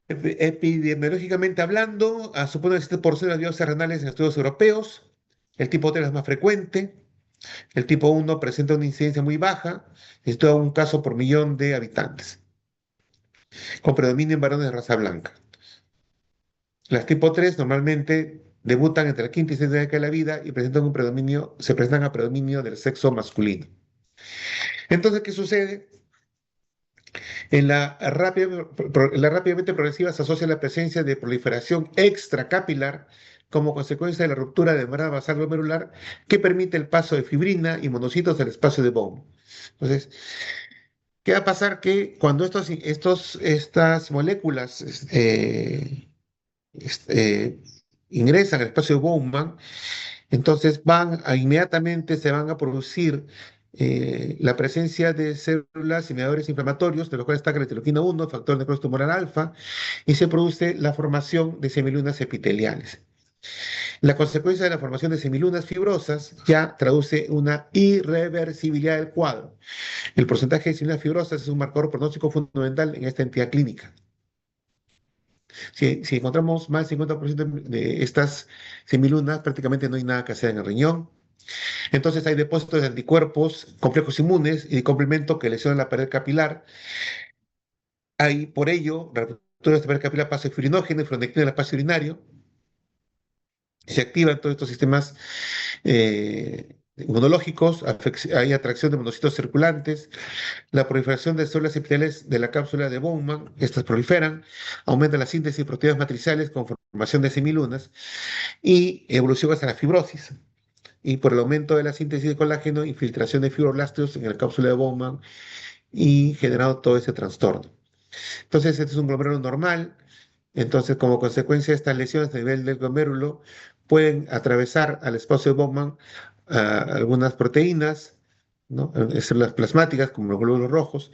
Epidemiológicamente hablando, supone el 7% de dioses renales en estudios europeos. El tipo 3 es más frecuente. El tipo 1 presenta una incidencia muy baja. Esto es un caso por millón de habitantes, con predominio en varones de raza blanca. Las tipo 3 normalmente debutan entre la quinta y sexta década de la vida y se presentan a predominio del sexo masculino. Entonces, ¿qué sucede? En la rápidamente progresiva se asocia la presencia de proliferación extracapilar como consecuencia de la ruptura de membrana basal glomerular que permite el paso de fibrina y monocitos del espacio de Bowman. Entonces, ¿qué va a pasar? Que cuando estas moléculas est- eh, ingresan al espacio de Bowman, entonces inmediatamente se van a producir la presencia de células y mediadores inflamatorios, de los cuales destaca la interleuquina 1, factor necrosis tumoral alfa, y se produce la formación de semilunas epiteliales. La consecuencia de la formación de semilunas fibrosas ya traduce una irreversibilidad del cuadro. El porcentaje de semilunas fibrosas es un marcador pronóstico fundamental en esta entidad clínica. Si encontramos más del 50% de estas semilunas, prácticamente no hay nada que hacer en el riñón. Entonces hay depósitos de anticuerpos, complejos inmunes y de complemento que lesionan la pared capilar. Hay, por ello, la ruptura de esta pared capilar pasa fibrinógeno y fronectina en el espacio urinario. Se activan todos estos sistemas inmunológicos, hay atracción de monocitos circulantes, la proliferación de células epiteliales de la cápsula de Bowman, estas proliferan, aumenta la síntesis de proteínas matriciales con formación de semilunas y evolución hasta la fibrosis. Y por el aumento de la síntesis de colágeno, infiltración de fibroblastos en la cápsula de Bowman y generando todo ese trastorno. Entonces, este es un glomérulo normal. Entonces, como consecuencia de estas lesiones a nivel del glomérulo, pueden atravesar al espacio de Bowman algunas proteínas, ¿no? Células plasmáticas, como los glóbulos rojos.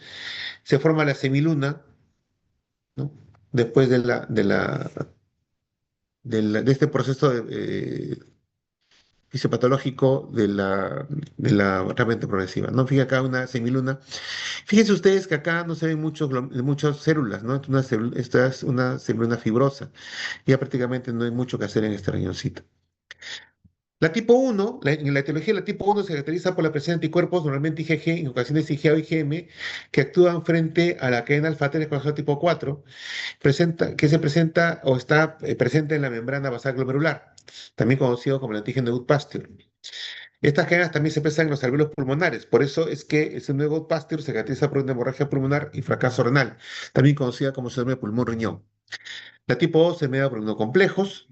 Se forma la semiluna, ¿no? Después de este proceso fisiopatológico de la realmente progresiva, ¿no? Fíjense acá una semiluna. Fíjense ustedes que acá no se ven muchas células, ¿no? Esta es una semiluna fibrosa. Ya prácticamente no hay mucho que hacer en este riñoncito. La tipo 1, en la etiología, la tipo 1 se caracteriza por la presencia de anticuerpos, normalmente IgG, en ocasiones IgA o IgM, que actúan frente a la cadena alfa-T con tipo 4, que se presenta o está presente en la membrana basal glomerular, también conocido como el antígeno de Goodpasture. Estas cadenas también se presentan en los alvéolos pulmonares, por eso es que ese nuevo Goodpasture se caracteriza por una hemorragia pulmonar y fracaso renal, también conocida como síndrome de pulmón-riñón. La tipo 2 se media por complejos,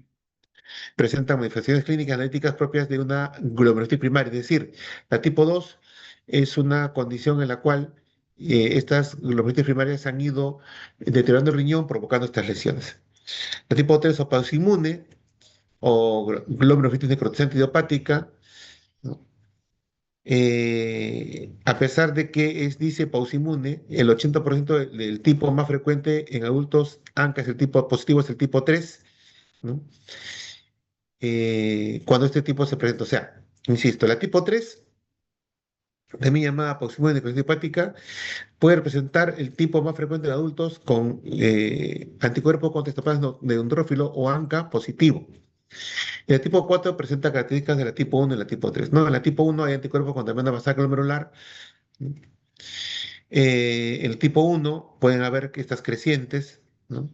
presenta manifestaciones clínicas analíticas propias de una glomerulitis primaria, es decir, la tipo 2 es una condición en la cual estas glomerulitis primarias han ido deteriorando el riñón, provocando estas lesiones. La tipo 3 es autoinmune, o glomerulonefritis necrotizante idiopática, ¿no? A pesar de que dice pausimune, el 80% del tipo más frecuente en adultos ANCA es el tipo positivo, es el tipo 3, ¿no? Cuando este tipo se presenta. O sea, insisto, la tipo 3, también llamada pausimune necrosis hepática, puede representar el tipo más frecuente en adultos con anticuerpos contra estopasmo neutrófilo o ANCA positivo. Y la tipo 4 presenta características de la tipo 1 y la tipo 3. ¿No? En la tipo 1 hay anticuerpos contra la masa glomerular. El tipo 1 pueden haber que estas crecientes, ¿no?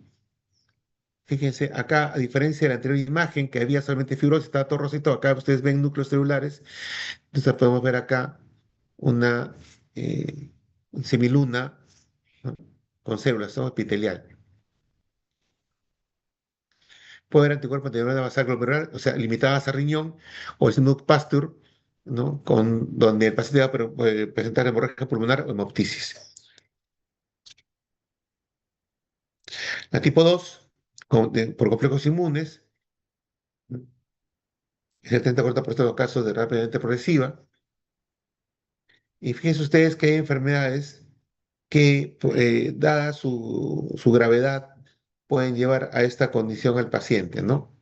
Fíjense, acá, a diferencia de la anterior imagen, que había solamente fibrosis, estaba todo rosito, acá ustedes ven núcleos celulares. Entonces podemos ver acá una eh, semiluna, ¿no? Con células, ¿no? Epitelial. Puede haber anticuerpos de la masa glomerular, o sea, limitadas a riñón, o el síndrome Pasteur, ¿no? Donde el paciente va a presentar hemorragia pulmonar o hemoptisis. La tipo 2, por complejos inmunes, ¿no? El 70-40% de los casos de rápidamente progresiva. Y fíjense ustedes que hay enfermedades que, dada su gravedad, pueden llevar a esta condición al paciente, ¿no?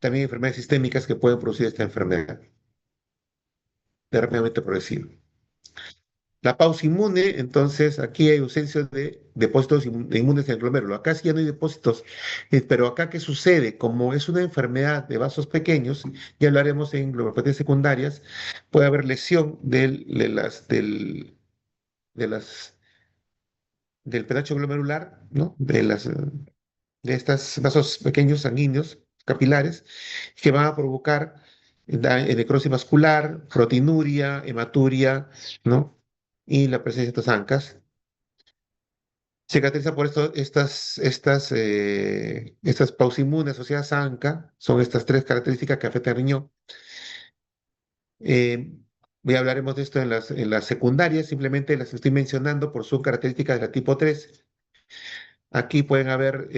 También hay enfermedades sistémicas que pueden producir esta enfermedad de rápidamente progresiva. La pausa inmune, entonces aquí hay ausencia de depósitos inmunes en el glomérulo. Acá sí ya no hay depósitos, pero acá ¿qué sucede? Como es una enfermedad de vasos pequeños, ya hablaremos en glomerulopatías secundarias, puede haber lesión de las, del penacho glomerular, ¿no? De estos vasos pequeños sanguíneos, capilares, que van a provocar necrosis vascular, proteinuria, hematuria, ¿no? Y la presencia de estas ancas. Se caracteriza por estas pausimunes asociadas a ANCA, son estas tres características que afectan al riñón. Eh, ya hablaremos de esto en las secundarias, simplemente las estoy mencionando por sus características de la tipo 3. Aquí pueden haber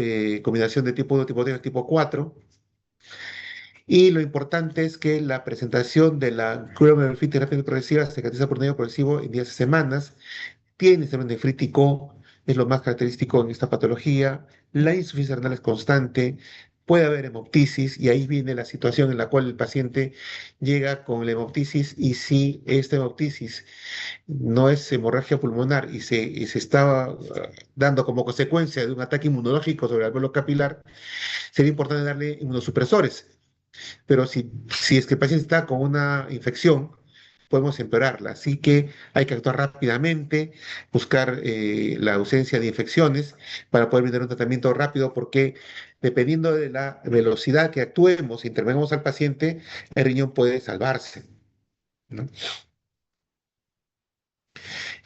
combinación de tipo 1, tipo 3, tipo 4. Y lo importante es que la presentación de la glomerulonefritis rápida progresiva se caracteriza por un daño progresivo en 10 semanas. Tiene sistema nefrítico, es lo más característico en esta patología. La insuficiencia renal es constante, puede haber hemoptisis y ahí viene la situación en la cual el paciente llega con la hemoptisis y si esta hemoptisis no es hemorragia pulmonar y se está dando como consecuencia de un ataque inmunológico sobre el alveolo capilar, sería importante darle inmunosupresores. Pero si es que el paciente está con una infección, podemos empeorarla. Así que hay que actuar rápidamente, buscar la ausencia de infecciones para poder brindar un tratamiento rápido, porque dependiendo de la velocidad que actuemos e intervengamos al paciente, el riñón puede salvarse, ¿no?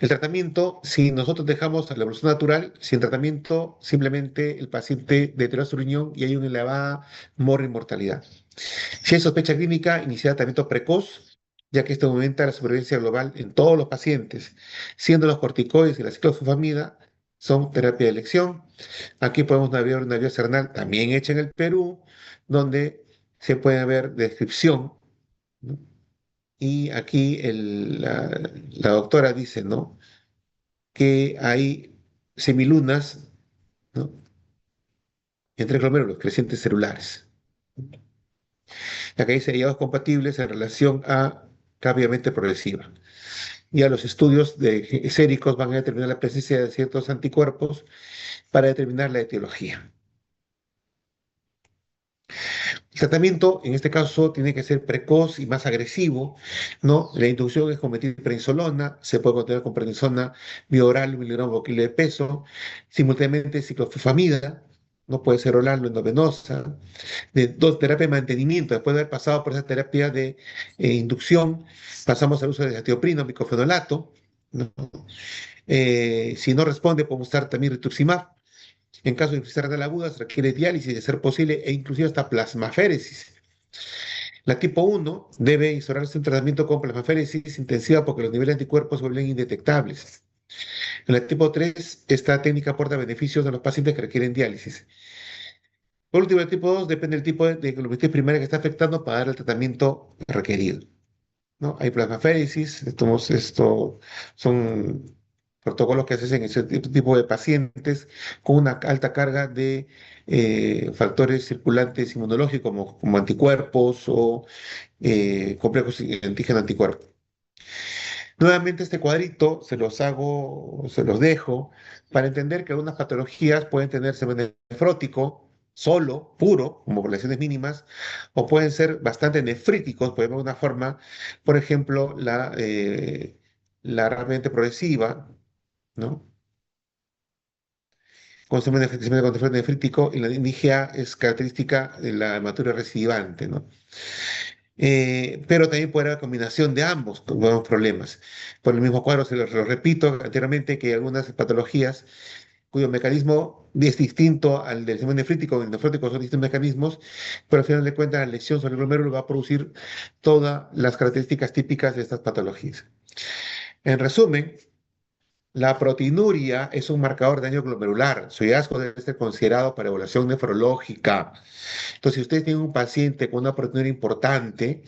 El tratamiento, si nosotros dejamos a la evolución natural, sin tratamiento, simplemente el paciente deteriora su riñón y hay una elevada mortalidad. Si hay sospecha clínica, iniciar tratamiento precoz, ya que esto aumenta la supervivencia global en todos los pacientes, siendo los corticoides y la ciclofosfamida son terapia de elección. Aquí podemos ver una biopsia renal también hecha en el Perú, donde se puede ver descripción, ¿no? Y aquí la doctora dice, ¿no? Que hay semilunas, ¿no? Entre glomérulos crecientes celulares. Acá hay seriados compatibles en relación a rápidamente progresiva. Ya los estudios séricos van a determinar la presencia de ciertos anticuerpos para determinar la etiología. El tratamiento, en este caso, tiene que ser precoz y más agresivo, ¿no? La inducción es con metilprednisolona, se puede contener con prednisona bioral, 1 miligramo por kilo de peso, simultáneamente ciclofosfamida, no puede ser oral o endovenosa, de dos terapias de mantenimiento, después de haber pasado por esa terapia de inducción, pasamos al uso de azatioprina, micofenolato, ¿no? Si no responde, podemos usar también rituximab. En caso de insuficiencia renal aguda, se requiere diálisis, de ser posible, e inclusive hasta plasmaféresis. La tipo 1 debe instaurarse un tratamiento con plasmaféresis intensiva porque los niveles de anticuerpos se vuelven indetectables. En el tipo 3, esta técnica aporta beneficios a los pacientes que requieren diálisis. Por último, el tipo 2 depende del tipo de glomerulitis primaria que está afectando para dar el tratamiento requerido, ¿no? Hay plasmaféresis, esto son protocolos que se hacen en ese tipo de pacientes con una alta carga de factores circulantes inmunológicos como anticuerpos o complejos antígeno-anticuerpos. Nuevamente este cuadrito se los dejo para entender que algunas patologías pueden tener semen nefrótico solo, puro, como por lesiones mínimas, o pueden ser bastante nefríticos, por ejemplo, de una forma, por ejemplo, la realmente progresiva, ¿no? Con semen con defecto nefrítico, y la IgA es característica de la hematuria recidivante, ¿no? Pero también puede haber combinación de ambos, con nuevos problemas. Por el mismo cuadro, lo repito anteriormente, que hay algunas patologías cuyo mecanismo es distinto al del sistema nefrítico, el nefrótico son distintos mecanismos, pero al final de cuentas la lesión sobre el glomérulo va a producir todas las características típicas de estas patologías. En resumen, la proteinuria es un marcador de daño glomerular. Su hallazgo debe ser considerado para evaluación nefrológica. Entonces, si ustedes tienen un paciente con una proteinuria importante,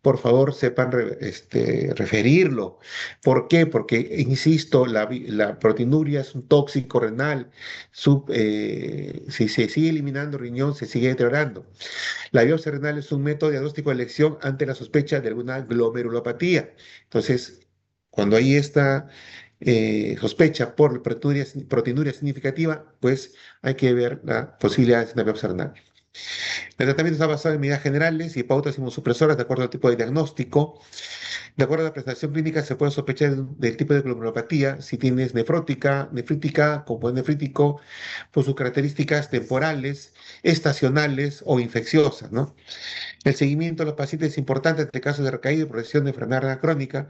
por favor sepan referirlo. ¿Por qué? Porque, insisto, la proteinuria es un tóxico renal. Si se sigue eliminando riñón, se sigue deteriorando. La biopsia renal es un método diagnóstico de elección ante la sospecha de alguna glomerulopatía. Entonces, cuando hay esta sospecha por proteinuria significativa, pues hay que ver la posibilidad de una biopsia renal. El tratamiento está basado en medidas generales y pautas inmunosupresoras de acuerdo al tipo de diagnóstico. De acuerdo a la presentación clínica, se puede sospechar del tipo de glomerulopatía si tienes nefrítica, como nefrítico, por sus características temporales, estacionales o infecciosas, ¿no? El seguimiento de los pacientes es importante ante casos de recaída y progresión de enfermedad renal crónica,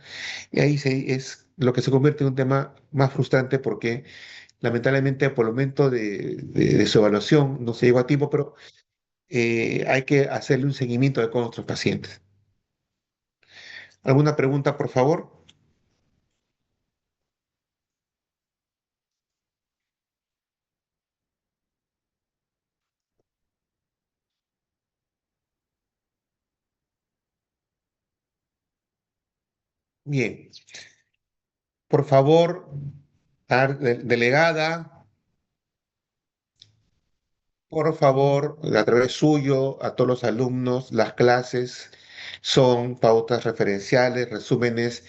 y ahí es lo que se convierte en un tema más frustrante porque lamentablemente por el momento de su evaluación no se llegó a tiempo, pero hay que hacerle un seguimiento de con nuestros pacientes. ¿Alguna pregunta, por favor? Bien. Por favor, delegada, por favor, a través suyo, a todos los alumnos, las clases son pautas referenciales, resúmenes